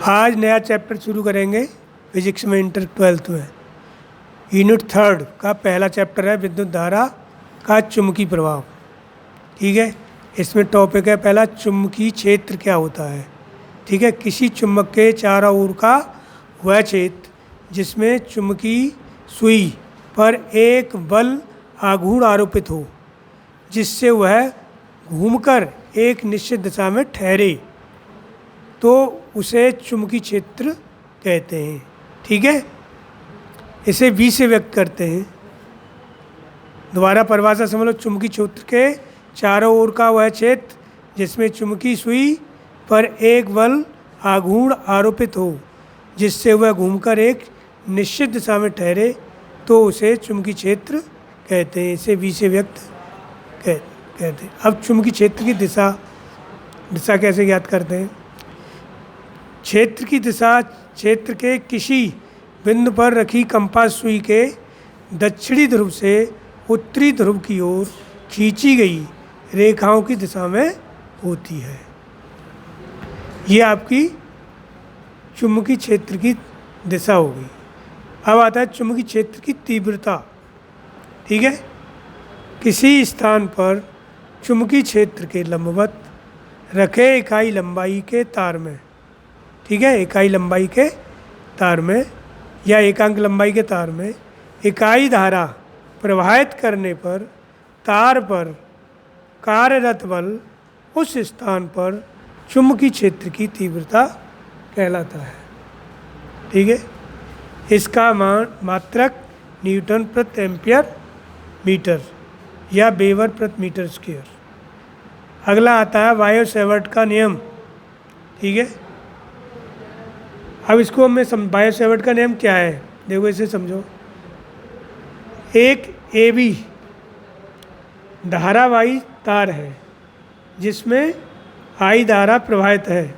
आज नया चैप्टर शुरू करेंगे फिजिक्स में, इंटर 12th में। यूनिट 3 का पहला चैप्टर है विद्युत धारा का चुंबकीय प्रभाव। ठीक है, इसमें टॉपिक है पहला चुंबकीय क्षेत्र क्या होता है। ठीक है, किसी चुंबक के चारों ओर का वह क्षेत्र जिसमें चुंबकीय सुई पर एक बल आघूर्ण आरोपित हो जिससे वह घूमकर एक निश्चित दिशा में ठहरे, तो उसे चुंबकीय क्षेत्र कहते हैं। ठीक है, इसे V से व्यक्त करते हैं। दोबारा परिभाषा समझ लो। चुंबकीय क्षेत्र के चारों ओर का वह क्षेत्र जिसमें चुंबकीय सुई पर एक बल आघूर्ण आरोपित हो जिससे वह घूमकर एक निश्चित दिशा में ठहरे, तो उसे चुंबकीय क्षेत्र कहते हैं। इसे V से व्यक्त कहते हैं। अब चुंबकीय क्षेत्र की दिशा कैसे ज्ञात करते हैं। क्षेत्र की दिशा क्षेत्र के किसी बिंदु पर रखी कंपास सुई के दक्षिणी ध्रुव से उत्तरी ध्रुव की ओर खींची गई रेखाओं की दिशा में होती है। ये आपकी चुंबकीय क्षेत्र की दिशा होगी। अब आता है चुंबकीय क्षेत्र की तीव्रता। ठीक है, किसी स्थान पर चुंबकीय क्षेत्र के लंबवत रखे इकाई लंबाई के तार में, ठीक है, इकाई लंबाई के तार में या एकांक लंबाई के तार में इकाई धारा प्रवाहित करने पर तार पर कार्यरत बल उस स्थान पर चुंबकीय क्षेत्र की तीव्रता कहलाता है। ठीक है, इसका मात्रक न्यूटन प्रति एम्पियर मीटर या वेबर प्रति मीटर स्क्वायर। अगला आता है बायो सेवर्ट का नियम। ठीक है, अब इसको मैं बायो सेवर्ट का नियम क्या है, देखो इसे समझो। एक AB धारावाही तार है जिसमें I धारा प्रवाहित है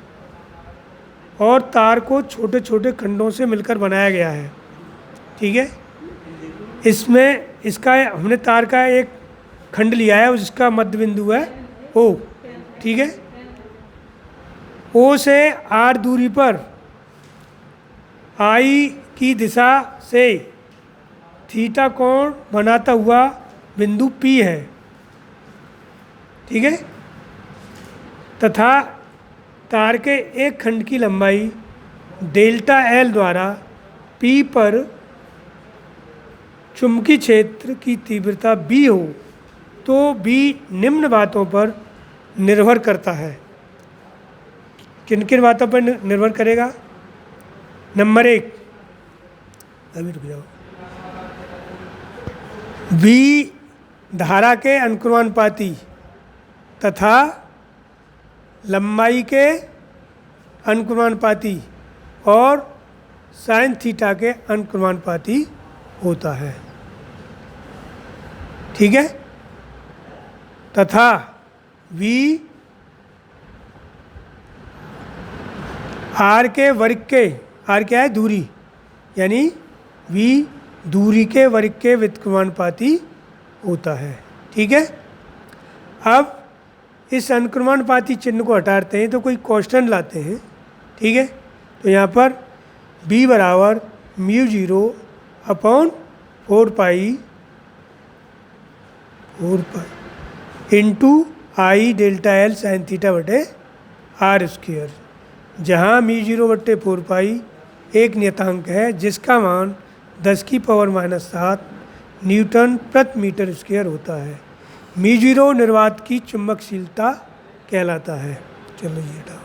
और तार को छोटे छोटे खंडों से मिलकर बनाया गया है। ठीक है, इसका हमने तार का एक खंड लिया है, उसका मध्य बिंदु है O। ठीक है, O से R दूरी पर I की दिशा से थीटा कोण बनाता हुआ बिंदु P है। ठीक है, तथा तार के एक खंड की लंबाई डेल्टा L द्वारा P पर चुंबकीय क्षेत्र की तीव्रता B हो, तो B निम्न बातों पर निर्भर करता है। किन किन बातों पर निर्भर करेगा। नंबर 1, अभी रुक जाओ, V धारा के अनुक्रमानुपाती तथा लंबाई के अनुक्रमानुपाती और साइन थीटा के अनुक्रमानुपाती होता है। ठीक है, तथा V R के वर्ग के, R क्या है, दूरी, यानी V दूरी के वर्ग के व्युत्क्रमानुपाती होता है। ठीक है, अब इस अनुक्रमानुपाती चिन्ह को हटाते हैं तो कोई कांस्टेंट लाते हैं। ठीक है, तो यहाँ पर B बराबर μ0/4 pi into I delta L sine theta बटे R स्क्वायर, जहाँ μ0/4 पाई एक नियतांक है जिसका मान 10⁻⁻7 न्यूटन प्रति मीटर स्क्वायर होता है। μ0 निर्वात की चुंबकशीलता कहलाता है। चलो ये हटाओ।